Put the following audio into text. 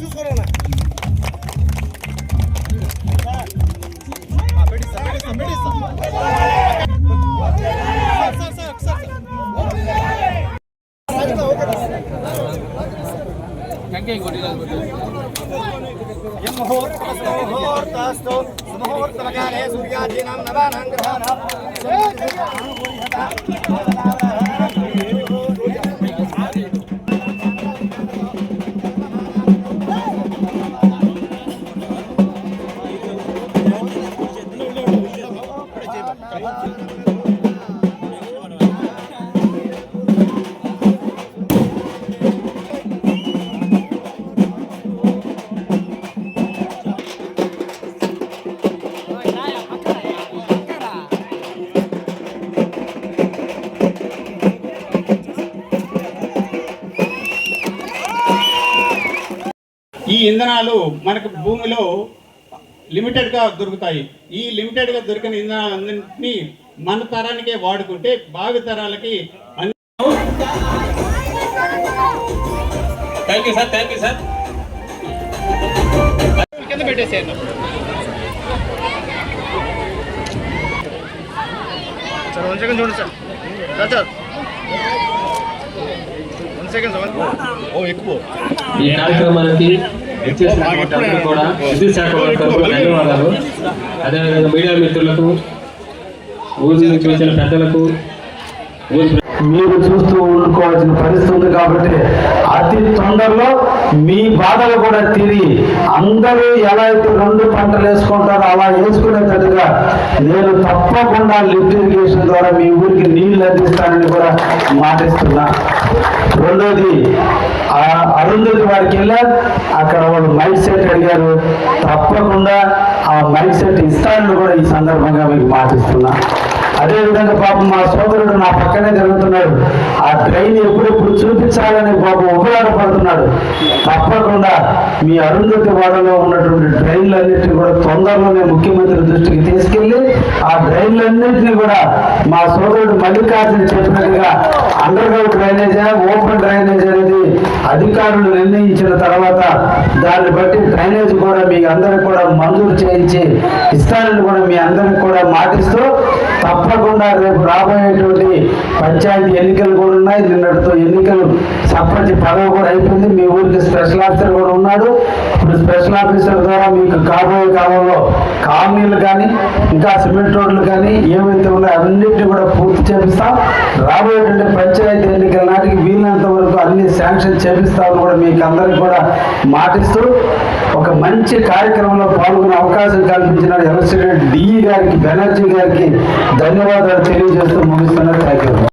చూసుకోరా ముహూర్తకాలే సూర్యాదీనాం నవానాం గ్రహాణాం ఈ ఇంధనాలు మనకు భూమిలో లిమిటెడ్గా దొరుకుతాయి. ఈ లిమిటెడ్గా దొరికిన ఇంధనాలన్నింటినీ మన తరానికే వాడుకుంటే భావి తరాలకి థ్యాంక్ యూ సార్ కింద పెట్టేసేయండి. చూడండి సార్ ఈ కార్యక్రమానికి విచ్చేసినటువంటి అందరూ కూడా విద్యుత్ శాఖ వర్గాలకు ధన్యవాదాలు. అదేవిధంగా మీడియా మిత్రులకు, ఊరి నుంచి వచ్చిన పెద్దలకు, మీరు చూస్తూ ఉండుకోవాల్సిన పరిస్థితి ఉంది. కాబట్టి అతి తొందరలో మీ బాధలు కూడా తీరి అందరూ ఎలా అయితే 2 పంటలు వేసుకుంటారో అలా వేసుకునేటట్టుగా నేను తప్పకుండా లిఫ్ట్ ఇరిగేషన్ ద్వారా మీ ఊరికి నీళ్లు అందిస్తానని కూడా మాటిస్తున్నా. రెండోది, అరుంధతి వారికి వెళ్ళారు, అక్కడ వాళ్ళు మైక్ సెట్ అడిగారు, తప్పకుండా ఆ మైక్ సెట్ ఇస్తానని కూడా ఈ సందర్భంగా మీకు మాటిస్తున్నా. అదేవిధంగా పాపం మా సోదరుడు నా పక్కనే జరుగుతున్నాడు, ఆ ట్రైన్ ఎప్పుడెప్పుడు చూపించాలని పాపం ఉపయోగపడుతున్నాడు. తప్పకుండా మీ అరుంధతి వాడలో ఉన్నటువంటి ట్రైన్లన్నింటినీ కూడా తొందరలోనే ముఖ్యమంత్రి దృష్టికి తీసుకెళ్లి ఆ ట్రైన్లన్నింటినీ కూడా మా సోదరుడు మల్లికార్జున చెప్పినట్టుగా అండర్ గ్రౌండ్ డ్రైనేజా, ఓపెన్ డ్రైనేజ్ అనేది అధికారులు నిర్ణయించిన తర్వాత దాన్ని బట్టి డ్రైనేజ్ కూడా మీ అందరికి కూడా మంజూరు చేయించి ఇస్తానని కూడా మీ అందరికి కూడా మాటిస్తూ, తప్పకుండా రేపు రాబోయేటువంటి పంచాయతీ ఎన్నికలు కూడా ఉన్నాయి. నిన్నటితో ఎన్నికలు సర్పంచ్ పదవి కూడా అయిపోయింది. మీ ఊరికి స్పెషల్ ఆఫీసర్ కూడా ఉన్నాడు. ఇప్పుడు స్పెషల్ ఆఫీసర్ ద్వారా మీకు కాబోయే కాలంలో కాలనీలు కానీ ఇంకా సిమెంట్ రోడ్లు కానీ ఏవైతే ఉన్నాయో అన్నింటినీ కూడా పూర్తి చేపిస్తాం. రాబోయేటువంటి పంచాయతీ ఎన్నికల నాటికి వీలైనంత వరకు అన్ని శాంక్షన్ చేపిస్తామని కూడా మీకు అందరికి కూడా మాటిస్తూ, ఒక మంచి కార్యక్రమంలో పాల్గొనే అవకాశం కల్పించిన ఎలక్షన్ డిఈ గారికి, బెనర్జీ గారికి ధన్యవాదాలు తెలియజేస్తూ ముగిస్తున్నారు. Thank you.